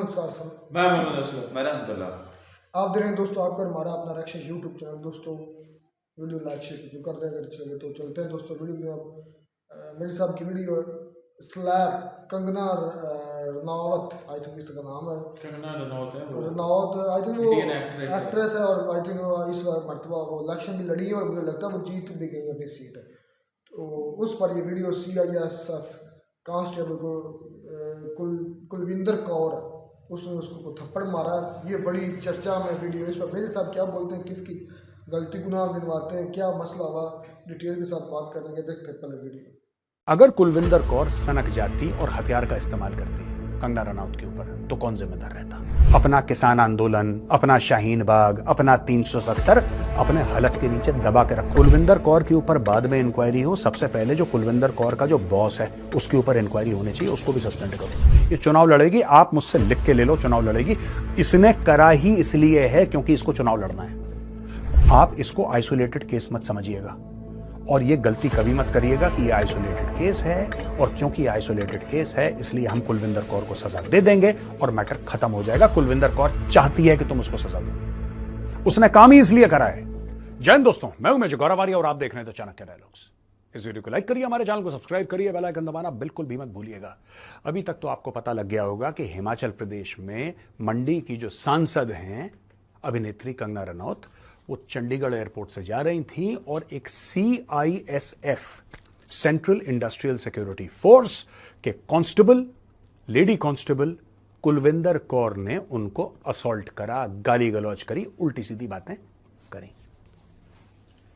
Ansar sir. मैं मोहम्मद असलम। मैं रहमतुल्लाह। आप देख रहे हैं दोस्तों आपका हमारा अपना रक्षस यूट्यूब चैनल। दोस्तों वीडियो लाइक शेयर कर दें, अगर अच्छे लगे तो चलते हैं दोस्तों वीडियो में। अब मेरे साहब की video slab Kangana Ranaut, I think इसका नाम है कंगना रनौत है, रनावत। आई थिंक वो इंडियन एक्ट्रेस है और आई थिंक वो इस बार मरतबा वो इलेक्शन भी लड़ी है और मुझे लगता है वो जीत भी गई अपनी सीट। तो उस पर ये वीडियो CISF कांस्टेबल को कुलविंदर कौर, उसने उसको थप्पड़ मारा। ये बड़ी चर्चा में वीडियो। इस पर मेरे साहब क्या बोलते हैं, किसकी गलती गुनाह गिनवाते हैं, क्या मसला हुआ, डिटेल के साथ बात करेंगे। देखते हैं पहले वीडियो। अगर कुलविंदर कौर सनक जाती और हथियार का इस्तेमाल करती कंगना रनौत के ऊपर तो कौन जिम्मेदार रहता? अपना किसान आंदोलन, अपना शाहीन बाग, अपना 370 अपने हलक के नीचे दबा के रखो। कुलविंदर कौर के ऊपर बाद में इंक्वायरी हो, सबसे पहले जो कुलविंदर कौर का जो बॉस है उसके ऊपर इंक्वायरी होनी चाहिए, उसको भी सस्पेंड करो। ये चुनाव लड़ेगी, आप मुझसे लिख के ले लो, चुनाव लड़ेगी। इसने करा ही इसलिए है क्योंकि इसको चुनाव लड़ना है। आप इसको आइसोलेटेड केस मत समझिएगा और ये गलती कभी मत करिएगा कि ये आइसोलेटेड केस है और क्योंकि ये आइसोलेटेड केस है इसलिए हम कुलविंदर कौर को सजा दे देंगे और मैटर खत्म हो जाएगा। कुलविंदर कौर चाहती है कि तुम उसको सजा दो, उसने काम ही इसलिए करा है। जय हिंद दोस्तों, मैं हूं मेजर गौरव आर्य और आप देख रहे हैं तो चाणक्य डायलॉग्स। इस वीडियो को लाइक करिए, हमारे चैनल को सब्सक्राइब करिए, बेल आइकन दबाना बिल्कुल भी मत भूलिएगा। अभी तक तो आपको पता लग गया होगा कि हिमाचल प्रदेश में मंडी की जो सांसद हैं अभिनेत्री कंगना रनौत, वो चंडीगढ़ एयरपोर्ट से जा रही थी और एक CISF central industrial security force के constable, lady constable Kulwinder Kaur ने उनको असॉल्ट करा, गाली गलौज करी, उल्टी सीधी बातें करी।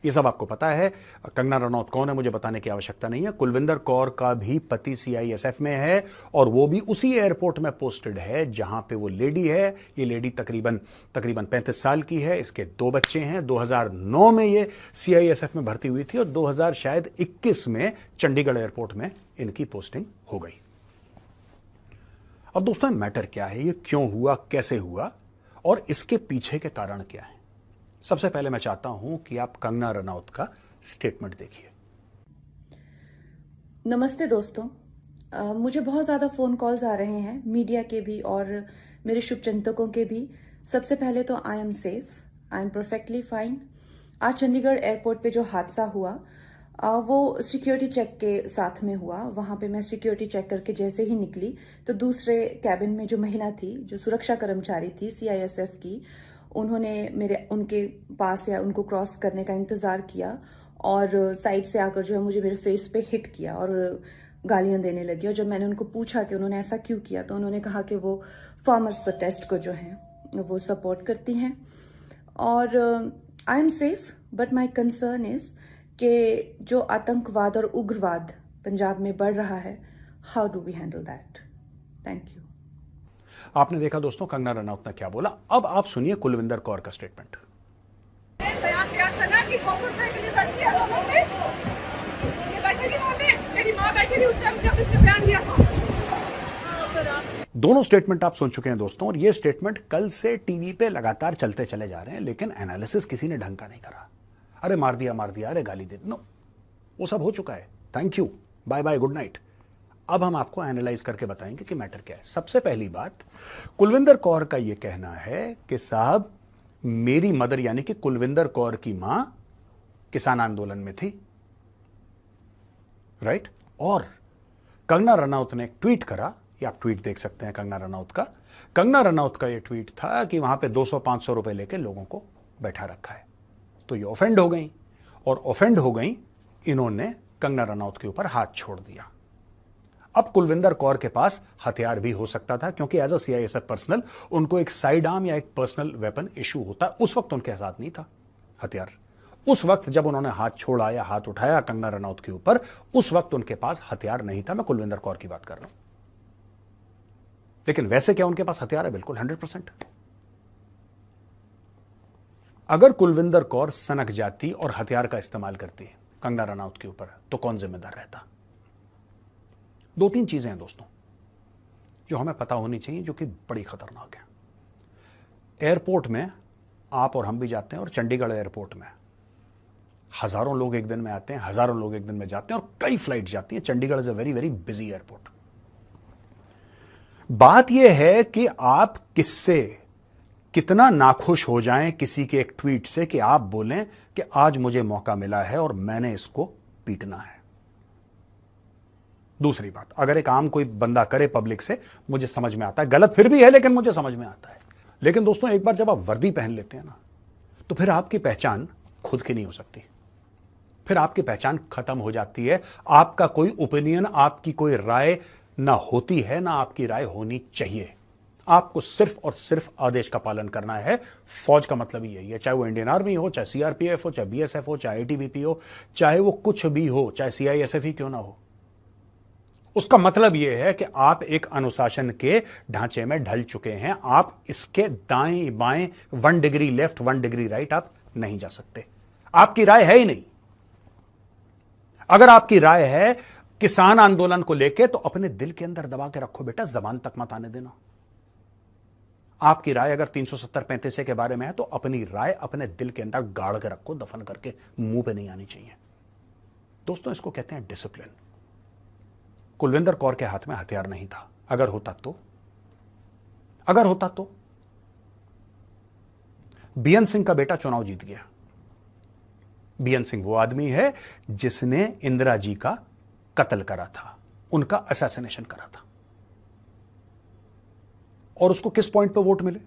ये सब आपको पता है। कंगना रनौत कौन है मुझे बताने की आवश्यकता नहीं है। कुलविंदर कौर का भी पति CISF में है और वो भी उसी एयरपोर्ट में पोस्टेड है जहां पे वो लेडी है। ये लेडी तकरीबन 35 साल की है, इसके 2 बच्चे हैं। 2009 में ये CISF में भर्ती हुई थी और 2021 में चंडीगढ़ एयरपोर्ट में इनकी पोस्टिंग हो गई। अब दोस्तों मैटर क्या है, ये क्यों हुआ, कैसे हुआ और इसके पीछे के कारण क्या है? सबसे पहले मैं चाहता हूं कि आप कंगना रनौत का स्टेटमेंट देखिए। नमस्ते दोस्तों, मुझे बहुत ज़्यादा फ़ोन कॉल्स आ रहे हैं, मीडिया के भी और मेरे शुभचिंतकों के भी। सबसे पहले तो I am safe, I am perfectly fine. आज चंडीगढ़ एयरपोर्ट पे जो हादसा हुआ वो सिक्योरिटी चेक के साथ में हुआ। वहाँ पे मैं सिक्योरिटी चेक करके जैसे ही निकली तो दूसरे कैबिन में जो महिला थी, जो सुरक्षा कर्मचारी थी CISF की, उन्होंने उनके पास या उनको क्रॉस करने का इंतज़ार किया और साइड से आकर जो है मुझे मेरे फेस पे हिट किया और गालियां देने लगी। और जब मैंने उनको पूछा कि उन्होंने ऐसा क्यों किया तो उन्होंने कहा कि वो फार्मर्स प्रोटेस्ट को जो है वो सपोर्ट करती हैं। और I am safe but my concern is कि जो आतंकवाद और उग्रवाद पंजाब में बढ़ रहा है, how do we handle that? Thank you. आपने देखा दोस्तों कंगना रनौत ने क्या बोला। अब आप सुनिए कुलविंदर कौर का स्टेटमेंट। दोनों स्टेटमेंट आप सुन चुके हैं दोस्तों और ये स्टेटमेंट कल से टीवी पे लगातार चलते चले जा रहे हैं, लेकिन एनालिसिस किसी ने ढंग का नहीं करा। अरे मार दिया, अरे गाली दे, नो, वो सब हो चुका है। Thank you, bye bye, good night. अब हम आपको एनालाइज करके बताएंगे कि मैटर क्या है। सबसे पहली बात, कुलविंदर कौर का यह कहना है कि साहब मेरी मदर यानी कि कुलविंदर कौर की मां किसान आंदोलन में थी, राइट? और कंगना रनौत ने एक ट्वीट करा, ये आप ट्वीट देख सकते हैं कंगना रनौत का। कंगना रनौत का यह ट्वीट था कि वहां पे 200-500 रुपए लेके लोगों को बैठा रखा है। तो ये ऑफेंड हो गई और ऑफेंड हो गई, इन्होंने कंगना रनौत के ऊपर हाथ छोड़ दिया। अब कुलविंदर कौर के पास हथियार भी हो सकता था क्योंकि एज अ CISF पर्सनल उनको एक साइड आर्म या एक पर्सनल वेपन इशू होता। उस वक्त उनके साथ नहीं था हथियार। उस वक्त जब उन्होंने हाथ छोड़ा या हाथ उठाया कंगना रनौत के ऊपर, उस वक्त उनके पास हथियार नहीं था। मैं कुलविंदर कौर की बात कर रहा हूं। लेकिन वैसे क्या उनके पास हथियार है? बिल्कुल 100%। अगर कुलविंदर कौर सनक जाती और हथियार का इस्तेमाल करती कंगना रनौत के ऊपर तो कौन जिम्मेदार रहता? 2-3 चीजें हैं दोस्तों जो हमें पता होनी चाहिए, जो कि बड़ी खतरनाक है। एयरपोर्ट में आप और हम भी जाते हैं और चंडीगढ़ एयरपोर्ट में हजारों लोग एक दिन में आते हैं, हजारों लोग एक दिन में जाते हैं और कई फ्लाइट जाती हैं। Chandigarh is a very very busy airport. बात यह है कि आप किससे कितना नाखुश हो जाएं किसी के एक ट्वीट से कि आप बोलें कि आज मुझे मौका मिला है और मैंने इसको पीटना है। दूसरी बात, अगर एक आम कोई बंदा करे पब्लिक से, मुझे समझ में आता है, गलत फिर भी है लेकिन मुझे समझ में आता है। लेकिन दोस्तों, एक बार जब आप वर्दी पहन लेते हैं ना, तो फिर आपकी पहचान खुद की नहीं हो सकती। फिर आपकी पहचान खत्म हो जाती है। आपका कोई ओपिनियन, आपकी कोई राय ना होती है, ना आपकी राय होनी चाहिए। आपको सिर्फ और सिर्फ आदेश का पालन करना है। फौज का मतलब ही यही है, चाहे वो इंडियन आर्मी हो, चाहे सीआरपीएफ हो, चाहे बीएसएफ हो, चाहे आईटीबीपी हो, चाहे वो कुछ भी हो, चाहे सीआईएसएफ ही क्यों ना हो। उसका मतलब यह है कि आप एक अनुशासन के ढांचे में ढल चुके हैं। आप इसके दाएं बाएं 1 डिग्री लेफ्ट 1 डिग्री राइट आप नहीं जा सकते। आपकी राय है ही नहीं। अगर आपकी राय है किसान आंदोलन को लेकर, तो अपने दिल के अंदर दबा के रखो बेटा, जबान तक मत आने देना। आपकी राय अगर 370-35 के बारे में है, तो अपनी राय अपने दिल के अंदर गाड़ के रखो, दफन करके, मुंह पे नहीं आनी चाहिए। दोस्तों, इसको कहते हैं डिसिप्लिन। कुलविंदर कौर के हाथ में हथियार नहीं था। अगर होता तो बीएन सिंह का बेटा चुनाव जीत गया। बीएन सिंह वो आदमी है जिसने इंदिरा जी का कत्ल करा था, उनका असैसिनेशन करा था। और उसको किस पॉइंट पे वोट मिले?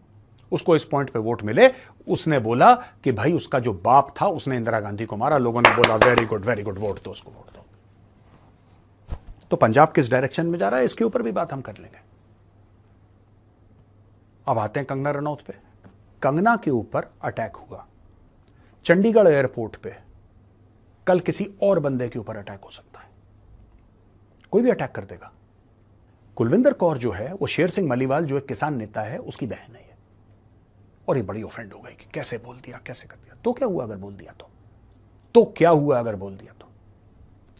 उसको इस पॉइंट पे वोट मिले, उसने बोला कि भाई उसका जो बाप था उसने इंदिरा गांधी को मारा। लोगों ने बोला वेरी गुड, वोट दो उसको, वोट दो। तो पंजाब किस डायरेक्शन में जा रहा है, इसके ऊपर भी बात हम कर लेंगे। अब आते हैं कंगना रनौत पे। कंगना के ऊपर अटैक हुआ चंडीगढ़ एयरपोर्ट पे। कल किसी और बंदे के ऊपर अटैक हो सकता है, कोई भी अटैक कर देगा। कुलविंदर कौर जो है वो शेर सिंह मलीवाल, जो एक किसान नेता है, उसकी बहन है ये। और ये बड़ी ऑफेंड हो गई कि कैसे बोल दिया, कैसे कर दिया। तो क्या हुआ अगर बोल दिया तो क्या हुआ अगर बोल दिया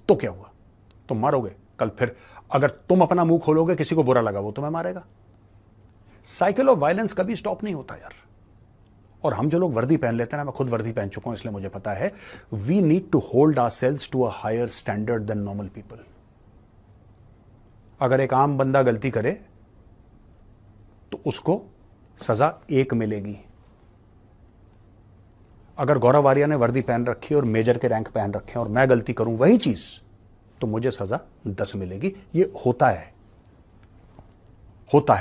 तो क्या हुआ? तुम मारोगे कल फिर। अगर तुम अपना मुंह खोलोगे, किसी को बुरा लगा, वो तुम्हें मारेगा। साइकिल ऑफ वायलेंस कभी स्टॉप नहीं होता यार। और हम जो लोग वर्दी पहन लेते हैं ना, मैं खुद वर्दी पहन चुका हूं इसलिए मुझे पता है, we need to hold ourselves to a higher standard than normal people. अगर एक आम बंदा गलती करे तो उसको सजा 1 मिलेगी। अगर गौरव आर्या ने वर्दी पहन रखी और मेजर के रैंक पहन रखे और मैं गलती करूं वही चीज, तो मुझे सजा 10 मिलेगी। ये होता है।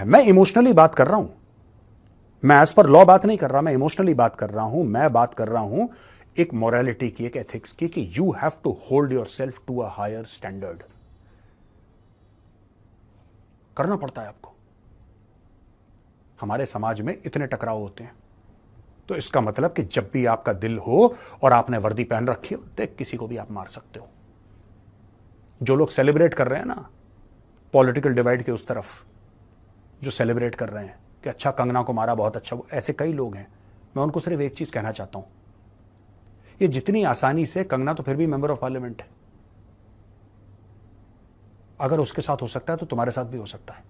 मैं इमोशनली बात कर रहा हूं, मैं एज पर लॉ बात नहीं कर रहा, मैं इमोशनली बात कर रहा हूं। मैं बात कर रहा हूं एक मोरालिटी की, एक एथिक्स की, कि you have to hold yourself to a higher standard. करना पड़ता है आपको। हमारे समाज में इतने टकराव होते हैं, तो इसका मतलब कि जब भी आपका दिल हो और आपने वर्दी पहन रखी हो, तो किसी को भी आप मार सकते हो। जो लोग सेलिब्रेट कर रहे हैं ना, पॉलिटिकल डिवाइड के उस तरफ जो सेलिब्रेट कर रहे हैं कि अच्छा कंगना को मारा, बहुत अच्छा, ऐसे कई लोग हैं। मैं उनको सिर्फ एक चीज कहना चाहता हूं, ये जितनी आसानी से, कंगना तो फिर भी मेंबर ऑफ पार्लियामेंट है, अगर उसके साथ हो सकता है तो तुम्हारे साथ भी हो सकता है।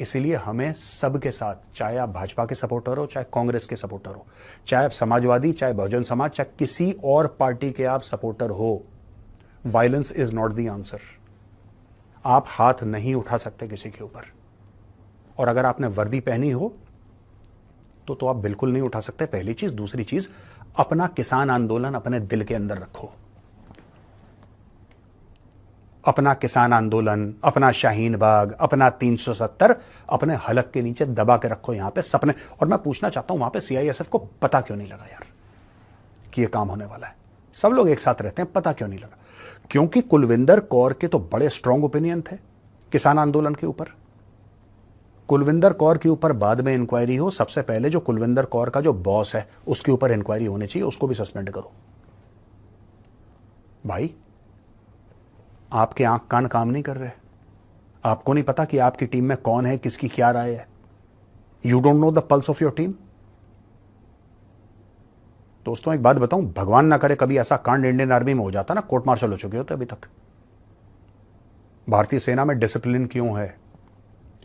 इसीलिए हमें सबके साथ, चाहे आप भाजपा के सपोर्टर हो, चाहे कांग्रेस के सपोर्टर हो, चाहे आप समाजवादी, चाहे बहुजन समाज, चाहे किसी और पार्टी के आप सपोर्टर हो, violence is not the answer. आप हाथ नहीं उठा सकते किसी के ऊपर। और अगर आपने वर्दी पहनी हो तो आप बिल्कुल नहीं उठा सकते, पहली चीज। दूसरी चीज, अपना किसान आंदोलन अपने दिल के अंदर रखो। अपना किसान आंदोलन, अपना शाहीन बाग, अपना 370 अपने हलक के नीचे दबा के रखो। यहां पे सपने। और मैं पूछना चाहता हूं, वहां पे सीआईएसएफ को पता क्यों नहीं लगा यार कि ये काम होने वाला है? सब लोग एक साथ रहते हैं, पता क्यों नहीं लगा? क्योंकि कुलविंदर कौर के तो बड़े स्ट्रांग ओपिनियन थे किसान आंदोलन के ऊपर। कुलविंदर कौर के ऊपर बाद में इंक्वायरी हो, सबसे पहले जो कुलविंदर कौर का जो बॉस है उसके ऊपर इंक्वायरी होनी चाहिए, उसको भी सस्पेंड करो। भाई, आपके आंख कान काम नहीं कर रहे? आपको नहीं पता कि आपकी टीम में कौन है, किसकी क्या राय है? You don't know the pulse of your team. दोस्तों, एक बात बताऊं, भगवान ना करे कभी ऐसा कांड इंडियन आर्मी में हो जाता ना, कोर्ट मार्शल हो चुके होते अभी तक। भारतीय सेना में डिसिप्लिन क्यों है?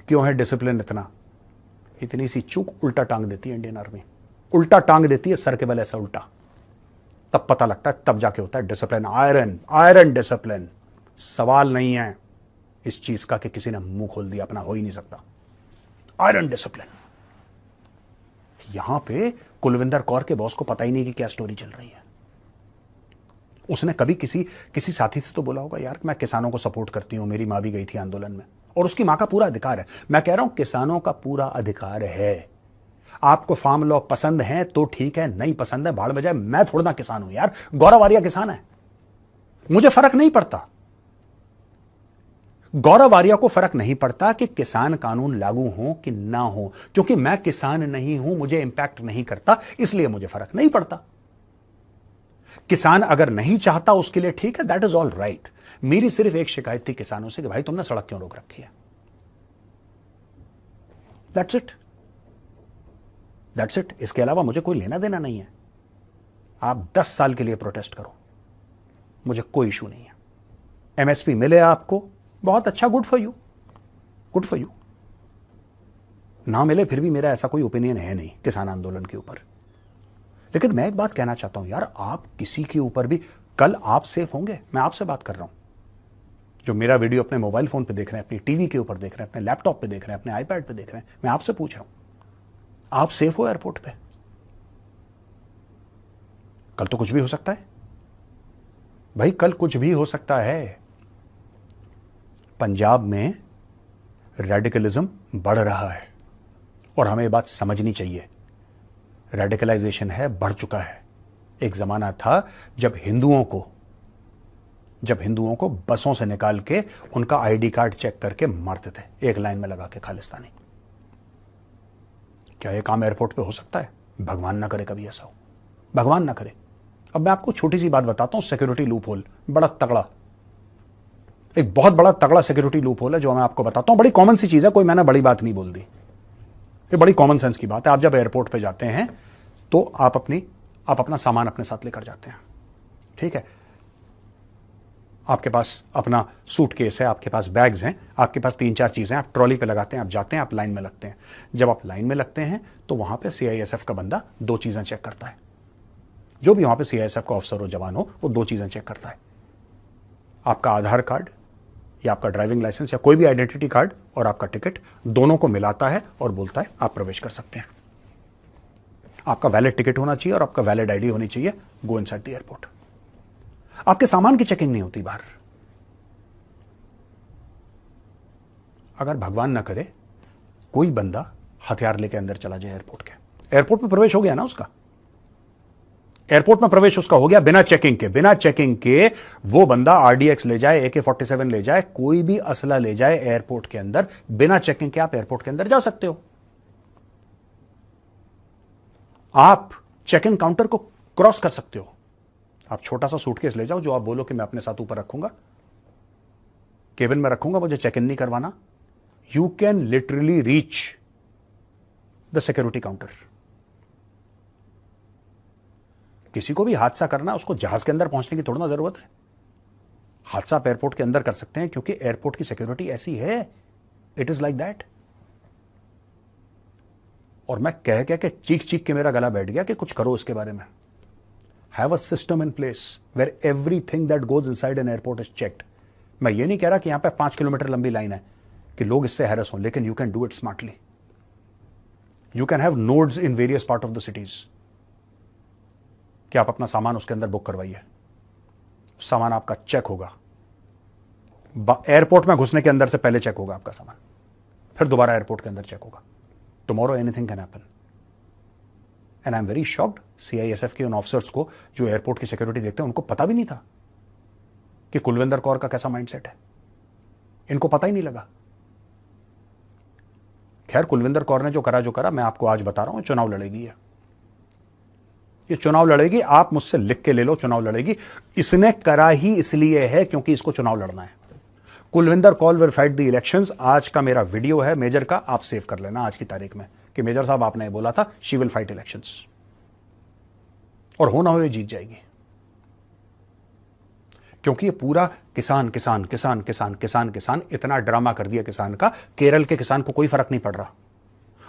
क्यों है डिसिप्लिन इतना? इतनी सी चूक उल्टा टांग देती है इंडियन आर्मी, उल्टा टांग देती है सर के बल, ऐसा उल्टा। तब पता लगता है, तब जाके होता है डिसिप्लिन। Iron discipline. सवाल नहीं है इस चीज का कि किसी ने मुंह खोल दिया अपना, हो ही नहीं सकता। Iron discipline. यहां पे कुलविंदर कौर के बॉस को पता ही नहीं कि क्या स्टोरी चल रही है। उसने कभी किसी साथी से तो बोला होगा, यार मैं किसानों को सपोर्ट करती हूं, मेरी मां भी गई थी आंदोलन में, और उसकी मां का पूरा अधिकार है। मैं कह रहा हूं किसानों का पूरा अधिकार है। आपको फार्म लॉ पसंद है तो ठीक है, नहीं पसंद है भाड़ में जाए। मैं थोड़ा ना किसान हूं यार, गौरव आर्या किसान है, मुझे फर्क नहीं पड़ता। गौरव आर्या को फर्क नहीं पड़ता कि किसान कानून लागू हो कि ना हो, क्योंकि मैं किसान नहीं हूं, मुझे इंपैक्ट नहीं करता, इसलिए मुझे फर्क नहीं पड़ता। किसान अगर नहीं चाहता उसके लिए ठीक है, दैट इज ऑल राइट। मेरी सिर्फ एक शिकायत थी किसानों से कि भाई तुमने सड़क क्यों रोक रखी है, दैट्स इट, दैट्स इट। इसके अलावा मुझे कोई लेना देना नहीं है। आप 10 साल के लिए प्रोटेस्ट करो, मुझे कोई इशू नहीं है। एमएसपी मिले आपको, बहुत अच्छा, good for you, good for you. ना मिले फिर भी मेरा ऐसा कोई ओपिनियन है नहीं किसान आंदोलन के ऊपर। लेकिन मैं एक बात कहना चाहता हूं यार, आप किसी के ऊपर भी, कल आप सेफ होंगे, मैं आपसे बात कर रहा हूं, जो मेरा वीडियो अपने मोबाइल फोन पे देख रहे हैं, अपनी टीवी के ऊपर देख रहे हैं, अपने लैपटॉप पे देख रहे हैं, अपने आईपैड पे देख रहे हैं, मैं आपसे पूछ रहा हूं, आप सेफ हो एयरपोर्ट पे? कल तो कुछ भी हो सकता है भाई, कल कुछ भी हो सकता है। पंजाब में रेडिकलिज्म बढ़ रहा है और हमें ये बात समझनी चाहिए। रेडिकलाइजेशन है, बढ़ चुका है। एक जमाना था जब हिंदुओं को बसों से निकाल के उनका आईडी कार्ड चेक करके मारते थे, एक लाइन में लगा के खालिस्तानी। क्या यह काम एयरपोर्ट पे हो सकता है? भगवान ना करे कभी ऐसा हो, भगवान ना करे। अब मैं आपको छोटी सी बात बताता हूं, सिक्योरिटी लूप होल, बड़ा तगड़ा, एक बहुत बड़ा तगड़ा सिक्योरिटी लूप होल है जो मैं आपको बताता हूं। बड़ी कॉमन सी चीज है, कोई मैंने बड़ी बात नहीं बोल दी, ये बड़ी कॉमन सेंस की बात है। आप जब एयरपोर्ट पे जाते हैं तो आप अपना सामान अपने साथ लेकर जाते हैं, ठीक है? आपके पास अपना सूटकेस है, आपके पास बैग्स हैं, आपके पास 3-4 चीजें, आप ट्रॉली पे लगाते हैं, आप जाते हैं, आप लाइन में लगते हैं। जब आप लाइन में लगते हैं तो वहां पे सीआईएसएफ का बंदा 2 चीजें चेक करता है। जो भी वहां पे सीआईएसएफ का ऑफिसर हो, जवान हो, वो 2 चीजें चेक करता है, आपका आधार कार्ड या आपका ड्राइविंग लाइसेंस या कोई भी आइडेंटिटी कार्ड और आपका टिकट, दोनों को मिलाता है और बोलता है आप प्रवेश कर सकते हैं। आपका वैलिड टिकट होना चाहिए और आपका वैलिड आईडी होनी चाहिए। Go inside the airport. आपके सामान की चेकिंग नहीं होती बाहर। अगर भगवान ना करे कोई बंदा हथियार लेके अंदर चला जाए एयरपोर्ट के, एयरपोर्ट में प्रवेश हो गया ना उसका, एयरपोर्ट में प्रवेश उसका हो गया बिना चेकिंग के वो बंदा आरडीएक्स ले जाए, AK-47 ले जाए, कोई भी असला ले जाए एयरपोर्ट के अंदर, बिना चेकिंग के आप एयरपोर्ट के अंदर जा सकते हो। आप चेक इन काउंटर को क्रॉस कर सकते हो। आप छोटा सा सूटकेस ले जाओ जो आप बोलो कि मैं अपने साथ ऊपर रखूंगा, केबिन में रखूंगा, मुझे चेक इन नहीं करवाना। You can literally reach the security counter. किसी को भी हादसा करना, उसको जहाज के अंदर पहुंचने की थोड़ी ना जरूरत है। हादसा आप एयरपोर्ट के अंदर कर सकते हैं क्योंकि एयरपोर्ट की सिक्योरिटी ऐसी है, इट इज लाइक दैट। और मैं कह के चीख के मेरा गला बैठ गया कि कुछ करो इसके बारे में। Have a system in place where everything that goes inside an airport is checked. मैं ये नहीं कह रहा कि यहां पे 5 किलोमीटर लंबी लाइन है कि लोग इससे हैरस हों, लेकिन you can do it smartly. You can have nodes in various part of the cities कि आप अपना सामान उसके अंदर बुक करवाइए, सामान आपका चेक होगा। एयरपोर्ट में घुसने के अंदर से पहले चेक होगा आपका सामान, फिर दोबारा एयरपोर्ट के अंदर चेक होगा। Tomorrow anything can happen. And I am very shocked, CISF के उन ऑफिसर्स को जो एयरपोर्ट की सिक्योरिटी देखते हैं, उनको पता भी नहीं था कि कुलविंदर कौर का कैसा माइंडसेट है। इनको पता ही नहीं लगा। खैर, कुलविंदर कौर ने जो करा, मैं आपको आज बता रहा हूं, चुनाव लड़ेगी है। ये चुनाव लड़ेगी, आप मुझसे लिख के ले लो, चुनाव लड़ेगी। इसने करा ही इसलिए है क्योंकि इसको चुनाव लड़ना है। Kulwinder Kaur will fight the elections. आज का मेरा वीडियो है मेजर का, आप सेव कर लेना आज की तारीख में कि मेजर साहब आपने बोला था शी विल फाइट इलेक्शंस, और हो ना हो ये जीत जाएगी। क्योंकि ये पूरा किसान किसान किसान किसान किसान किसान इतना ड्रामा कर दिया किसान का। केरल के किसान को कोई फर्क नहीं पड़ रहा,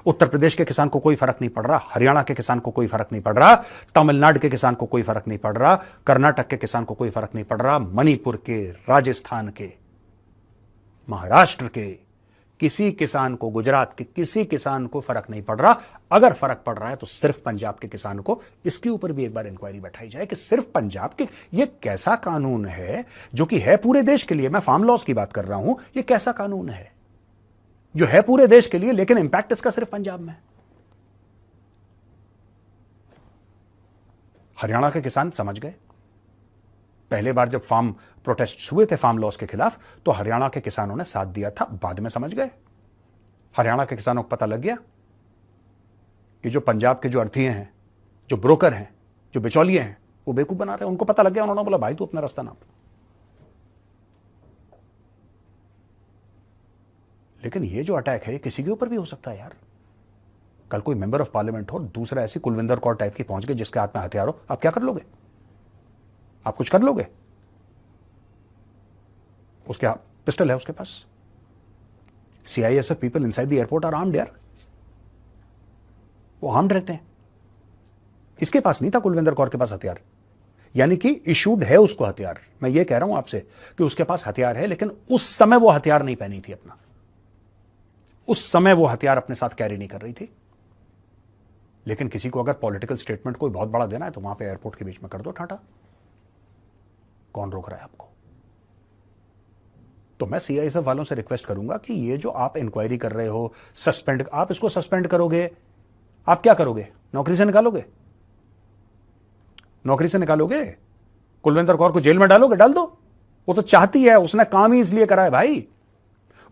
उत्तर प्रदेश के किसान को कोई फर्क नहीं पड़ रहा, हरियाणा के किसान को कोई फर्क नहीं पड़ रहा, तमिलनाडु के किसान को कोई फर्क नहीं पड़ रहा, कर्नाटक के किसान को कोई फर्क नहीं पड़ रहा, मणिपुर के, राजस्थान के, महाराष्ट्र के किसी किसान को, गुजरात के किसी किसान को फर्क नहीं पड़ रहा। अगर फर्क पड़ रहा है तो सिर्फ पंजाब के किसान को। इसके ऊपर भी एक बार इंक्वायरी बैठाई जाए कि सिर्फ पंजाब के, ये कैसा कानून है जो कि है पूरे देश के लिए। मैं फार्म लॉज की बात कर रहा हूं। ये कैसा कानून है जो है पूरे देश के लिए, लेकिन इंपैक्ट इसका सिर्फ पंजाब में है। हरियाणा के किसान समझ गए। पहले बार जब फार्म प्रोटेस्ट हुए थे फार्म लॉस के खिलाफ, तो हरियाणा के किसानों ने साथ दिया था। बाद में समझ गए, हरियाणा के किसानों को पता लग गया कि जो पंजाब के जो अर्थी हैं, जो ब्रोकर हैं, जो बिचौलिए हैं, वो बेवकूफ बना रहे हैं। उनको पता लग गया। उन्होंने बोला भाई तू अपना रास्ता नाप। लेकिन ये जो अटैक है ये किसी के ऊपर भी हो सकता है यार। कल कोई मेंबर ऑफ पार्लियामेंट हो, दूसरा ऐसी कुलविंदर कौर टाइप की पहुंच गए जिसके हाथ में हथियार हो, आप क्या कर लोगे? आप कुछ कर लोगे? उसके पिस्टल है उसके पास। CISF people inside the airport are armed यार। वो आर्म्ड रहते हैं। इसके पास नहीं था कुलविंदर कौर के पास हथियार, यानी कि इशूड है उसको हथियार। मैं ये कह रहा हूं आपसे कि उसके पास हथियार है, लेकिन उस समय वो हथियार नहीं पहनी थी अपना। उस समय वो हथियार अपने साथ कैरी नहीं कर रही थी। लेकिन किसी को अगर पॉलिटिकल स्टेटमेंट कोई बहुत बड़ा देना है तो वहां पे एयरपोर्ट के बीच में कर दो ठाटा। कौन रोक रहा है आपको? तो मैं CISF वालों से रिक्वेस्ट करूंगा कि ये जो आप इंक्वायरी कर रहे हो, सस्पेंड, आप इसको सस्पेंड करोगे, आप क्या करोगे? नौकरी से निकालोगे? नौकरी से निकालोगे? कुलविंदर कौर को जेल में डालोगे? डाल दो। वो तो चाहती है, उसने काम ही इसलिए करा है भाई।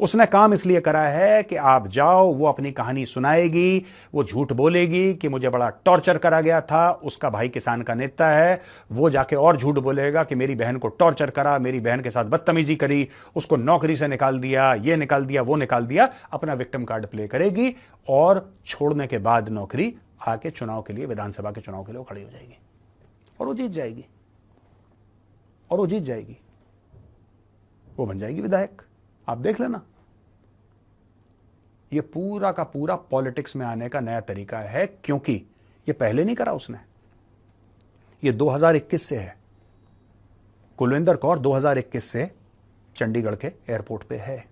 उसने काम इसलिए करा है कि आप जाओ, वो अपनी कहानी सुनाएगी, वो झूठ बोलेगी कि मुझे बड़ा टॉर्चर करा गया था। उसका भाई किसान का नेता है, वो जाके और झूठ बोलेगा कि मेरी बहन को टॉर्चर करा, मेरी बहन के साथ बदतमीजी करी, उसको नौकरी से निकाल दिया, ये निकाल दिया, वो निकाल दिया। अपना विक्टिम कार्ड प्ले करेगी और छोड़ने के बाद नौकरी आके चुनाव के लिए, विधानसभा के चुनाव के लिए वो खड़ी हो जाएगी और वो जीत जाएगी। और वो जीत जाएगी, वो बन जाएगी विधायक। आप देख लेना। ये पूरा का पूरा पॉलिटिक्स में आने का नया तरीका है, क्योंकि ये पहले नहीं करा उसने। ये 2021 से है। कुलविंदर कौर 2021 से चंडीगढ़ के एयरपोर्ट पे है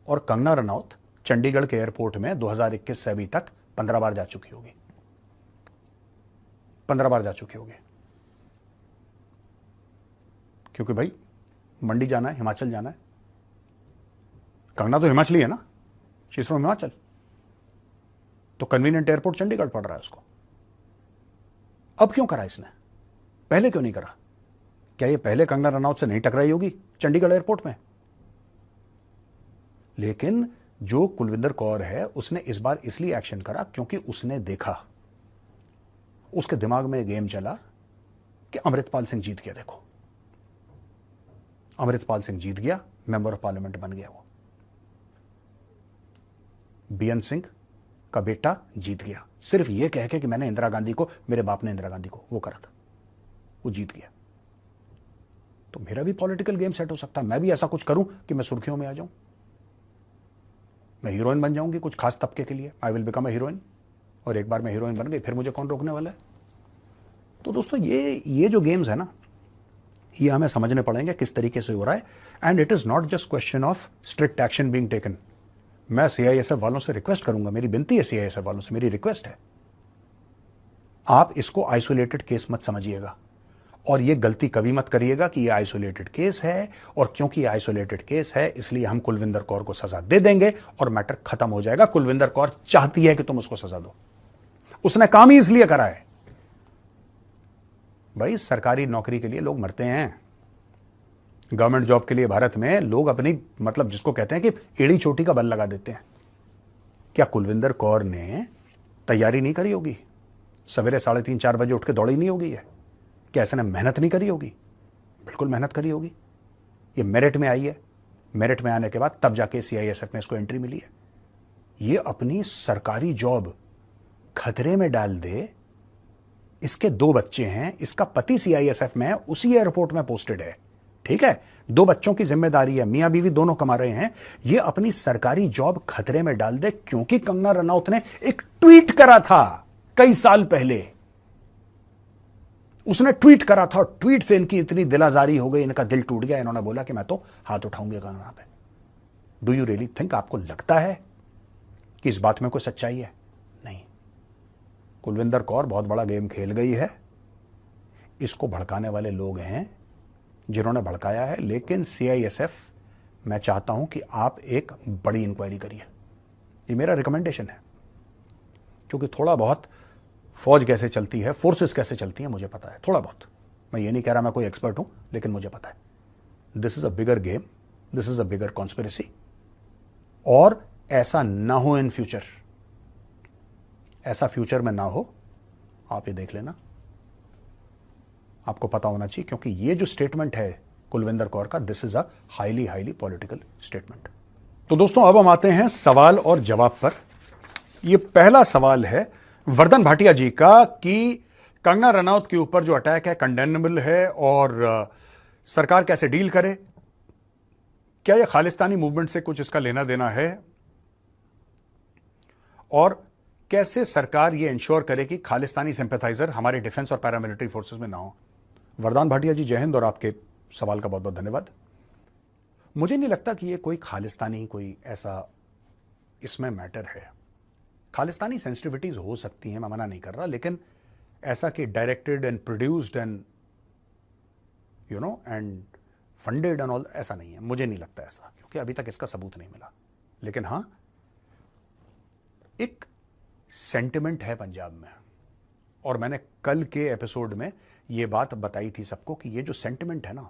और कंगना रनौत चंडीगढ़ के एयरपोर्ट में 2021 से अभी तक 15 बार जा चुकी होगी। 15 बार जा चुकी होगी। क्योंकि भाई मंडी जाना है, हिमाचल जाना है। कंगना तो हिमाचली है ना, शी इज फ्रॉम हिमाचल, तो कन्वीनियंट एयरपोर्ट चंडीगढ़ पड़ रहा है उसको। अब क्यों करा इसने? पहले क्यों नहीं करा? क्या ये पहले कंगना रनौत से नहीं टकराई होगी चंडीगढ़ एयरपोर्ट में? लेकिन जो कुलविंदर कौर है उसने इस बार इसलिए एक्शन करा क्योंकि उसने देखा, उसके दिमाग में गेम चला कि अमृतपाल सिंह जीत गया। देखो, अमृतपाल सिंह जीत गया, मेंबर ऑफ पार्लियामेंट बन गया। वो BN सिंह का बेटा जीत गया, सिर्फ ये कह के कि मैंने इंदिरा गांधी को, मेरे बाप ने इंदिरा गांधी को वो करा था, वो जीत गया। तो मेरा भी पॉलिटिकल गेम सेट हो सकता है। मैं भी ऐसा कुछ करूं कि मैं सुर्खियों में आ जाऊं, मैं हीरोइन बन जाऊंगी कुछ खास तबके के लिए। I will become a heroine. और एक बार मैं हीरोइन बन गई, फिर मुझे कौन रोकने वाला है? तो दोस्तों ये जो गेम्स है ना, ये हमें समझने पड़ेंगे किस तरीके से हो रहा है। And it is not just question of strict action being taken. मैं CISF वालों से रिक्वेस्ट करूंगा, मेरी विनती है CISF वालों से, मेरी रिक्वेस्ट है, आप इसको आइसोलेटेड केस मत समझिएगा और ये गलती कभी मत करिएगा कि ये आइसोलेटेड केस है और क्योंकि आइसोलेटेड केस है इसलिए हम कुलविंदर कौर को सजा दे देंगे और मैटर खत्म हो जाएगा। कुलविंदर कौर चाहती है कि तुम उसको सजा दो, उसने काम ही इसलिए करा है। भाई सरकारी नौकरी के लिए लोग मरते हैं, गवर्नमेंट जॉब के लिए भारत में लोग अपनी, मतलब जिसको कहते हैं कि एड़ी चोटी का बल लगा देते हैं। क्या कुलविंदर कौर ने तैयारी नहीं करी होगी? सवेरे 3:30-4 बजे उठ के दौड़ी नहीं होगी? है क्या ऐसे ने मेहनत नहीं करी होगी? बिल्कुल मेहनत करी होगी। ये मेरिट में आई है, मेरिट में आने के बाद तब जाके CISF में इसको एंट्री मिली है। ये अपनी सरकारी जॉब खतरे में डाल दे। इसके 2 बच्चे हैं, इसका पति CISF में है, उसी एयरपोर्ट में पोस्टेड है, ठीक है, 2 बच्चों की जिम्मेदारी है, मियां बीवी दोनों कमा रहे हैं। ये अपनी सरकारी जॉब खतरे में डाल दे क्योंकि कंगना रनौत ने एक ट्वीट करा था कई साल पहले। उसने ट्वीट करा था और ट्वीट से इनकी इतनी दिलाजारी हो गई, इनका दिल टूट गया, इन्होंने बोला कि मैं तो हाथ उठाऊंगी कंगना पे। डू यू रियली थिंक, आपको लगता है कि इस बात में कोई सच्चाई है? नहीं। कुलविंदर कौर बहुत बड़ा गेम खेल गई है। इसको भड़काने वाले लोग हैं जिन्होंने भड़काया है, लेकिन CISF, मैं चाहता हूं कि आप एक बड़ी इंक्वायरी करिए। ये मेरा रिकमेंडेशन है, क्योंकि थोड़ा बहुत फौज कैसे चलती है, फोर्सेस कैसे चलती हैं, मुझे पता है थोड़ा बहुत। मैं ये नहीं कह रहा मैं कोई एक्सपर्ट हूं, लेकिन मुझे पता है। This is a bigger game, this is a bigger conspiracy. और ऐसा ना हो इन फ्यूचर, ऐसा फ्यूचर में ना हो, आप ये देख लेना। आपको पता होना चाहिए, क्योंकि ये जो स्टेटमेंट है कुलविंदर कौर का, this is a highly political statement. तो दोस्तों, अब हम आते हैं सवाल और जवाब पर। ये पहला सवाल है वर्धन भाटिया जी का कि कंगना रनौत के ऊपर जो अटैक है कंडेनेबल है, और सरकार कैसे डील करे। क्या यह खालिस्तानी मूवमेंट से कुछ इसका लेना देना है, और कैसे सरकार यह इंश्योर करे कि खालिस्तानी सिंपैथाइजर हमारे डिफेंस और पैरामिलिट्री फोर्सेस में ना हो। वरदान भाटिया जी, जय हिंद, और आपके सवाल का बहुत बहुत धन्यवाद। मुझे नहीं लगता कि ये कोई खालिस्तानी कोई ऐसा इसमें मैटर है। खालिस्तानी सेंसिटिविटीज हो सकती हैं, मैं मना नहीं कर रहा, लेकिन ऐसा कि directed and produced and and funded and all, ऐसा नहीं है। मुझे नहीं लगता ऐसा, क्योंकि अभी तक इसका सबूत नहीं मिला। लेकिन हां, एक सेंटिमेंट है पंजाब में, और मैंने कल के एपिसोड में यह बात बताई थी सबको कि ये जो सेंटिमेंट है ना,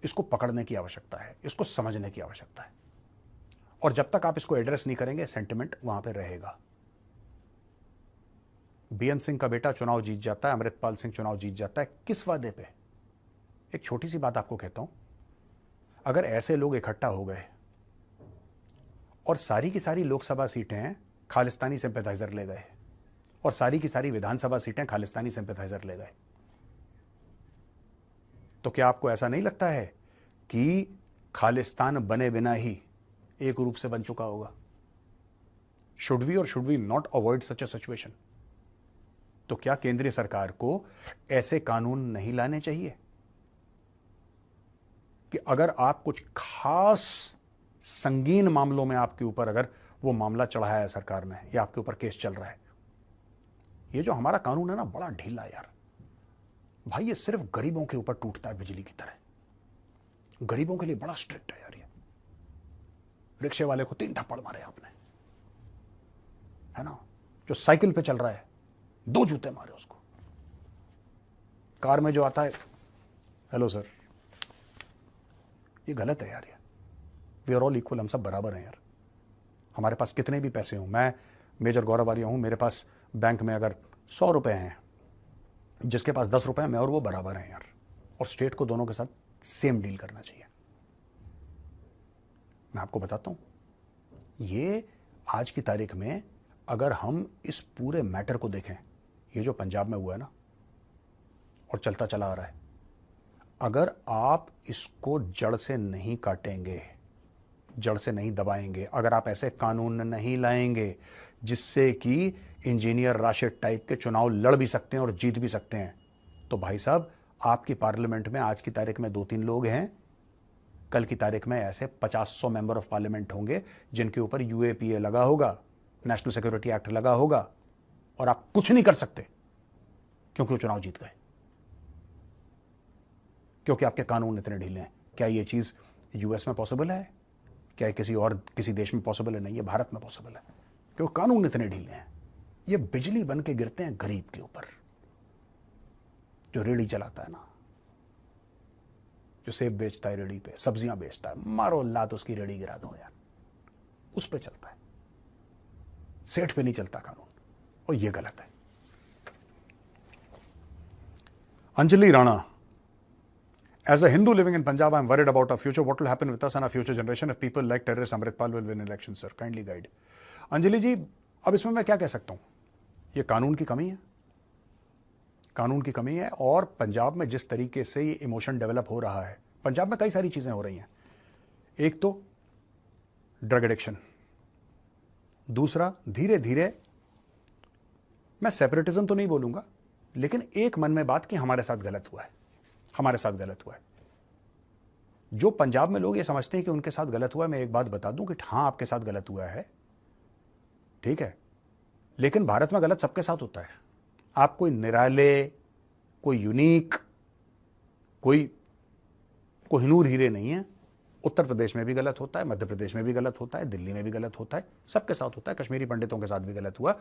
इसको पकड़ने की आवश्यकता है, इसको समझने की आवश्यकता है। और जब तक आप इसको एड्रेस नहीं करेंगे, सेंटिमेंट वहां पे रहेगा। बीएन सिंह का बेटा चुनाव जीत जाता है, अमृतपाल सिंह चुनाव जीत जाता है, किस वादे पे? एक छोटी सी बात आपको कहता हूं, अगर ऐसे लोग इकट्ठा हो गए और सारी की सारी लोकसभा सीटें खालिस्तानी सिंपैथाइजर ले गए, और सारी की सारी विधानसभा सीटें खालिस्तानी सिंपैथाइजर ले गए, तो क्या आपको ऐसा नहीं लगता है कि खालिस्तान बने बिना ही एक रूप से बन चुका होगा? शुड वी और should we not avoid such a situation? तो क्या केंद्रीय सरकार को ऐसे कानून नहीं लाने चाहिए कि अगर आप कुछ खास संगीन मामलों में, आपके ऊपर अगर वो मामला चढ़ाया है सरकार ने, या आपके ऊपर केस चल रहा है, ये जो हमारा कानून है ना, बड़ा ढीला यार भाई, ये सिर्फ गरीबों के ऊपर टूटता है बिजली की तरह। गरीबों के लिए बड़ा स्ट्रिक्ट है यार ये। रिक्शे वाले को 3 थप्पड़ मारे आपने, है ना? जो साइकिल पे चल रहा है 2 जूते मारे उसको। कार में जो आता है, हेलो सर, ये गलत है यार। ये वी आर ऑल इक्वल, हम सब बराबर हैं यार। हमारे पास कितने भी पैसे हों, मैं मेजर गौरव आर्या हूं, मेरे पास बैंक में अगर 100 रुपए हैं, जिसके पास 10 रुपए हैं, मैं और वो बराबर हैं यार। और स्टेट को दोनों के साथ सेम डील करना चाहिए। मैं आपको बताता हूं, ये आज की तारीख में अगर हम इस पूरे मैटर को देखें, ये जो पंजाब में हुआ है ना, और चलता चला आ रहा है, अगर आप इसको जड़ से नहीं काटेंगे, जड़ से नहीं दबाएंगे, अगर आप ऐसे कानून नहीं लाएंगे जिससे कि इंजीनियर राशिद टाइप के चुनाव लड़ भी सकते हैं और जीत भी सकते हैं, तो भाई साहब, आपकी पार्लियामेंट में आज की तारीख में 2-3 लोग हैं, कल की तारीख में ऐसे 50-100 मेंबर ऑफ पार्लियामेंट होंगे जिनके ऊपर UAPA लगा होगा, नेशनल सिक्योरिटी एक्ट लगा होगा, और आप कुछ नहीं कर सकते क्योंकि वो चुनाव जीत गए, क्योंकि आपके कानून इतने ढीले हैं। क्या ये चीज US में पॉसिबल है? क्या किसी देश में पॉसिबल है? नहीं, ये भारत में पॉसिबल है, क्योंकि कानून इतने ढीले हैं। ये बिजली बन के गिरते हैं गरीब के ऊपर, जो रेड़ी चलाता है ना, जो सेब बेचता है रेड़ी पे, सब्जियां बेचता है, मारो लात उसकी रेड़ी गिरा दो यार, उस पे चलता है, सेठ पे नहीं चलता कानून, और ये गलत है। Anjali Rana, as a Hindu living in Punjab, I am worried about our future. What will happen with us and our future generation if people like terrorist Amritpal will win elections, sir? Kindly guide. Anjali जी, अब इसमें मैं क्या कह सकता हूं? ये कानून की कमी है, कानून की कमी है। और पंजाब में जिस तरीके से ये इमोशन डेवलप हो रहा है, पंजाब में कई सारी चीजें हो रही हैं। एक तो ड्रग एडिक्शन, दूसरा धीरे धीरे, मैं सेपरेटिज्म तो नहीं बोलूंगा, लेकिन एक मन में बात कि हमारे साथ गलत हुआ है, हमारे साथ गलत हुआ है। जो पंजाब में लोग ये समझते हैं कि उनके साथ गलत हुआ है, मैं एक बात बता दूं कि हाँ आपके साथ गलत हुआ है, ठीक है, लेकिन भारत में गलत सबके साथ होता है। आप कोई निराले, कोई यूनिक, कोई कोहिनूर हीरे नहीं है। उत्तर प्रदेश में भी गलत होता है, मध्य प्रदेश में भी गलत होता है, दिल्ली में भी गलत होता है, सबके साथ होता है। कश्मीरी पंडितों के साथ भी गलत हुआ।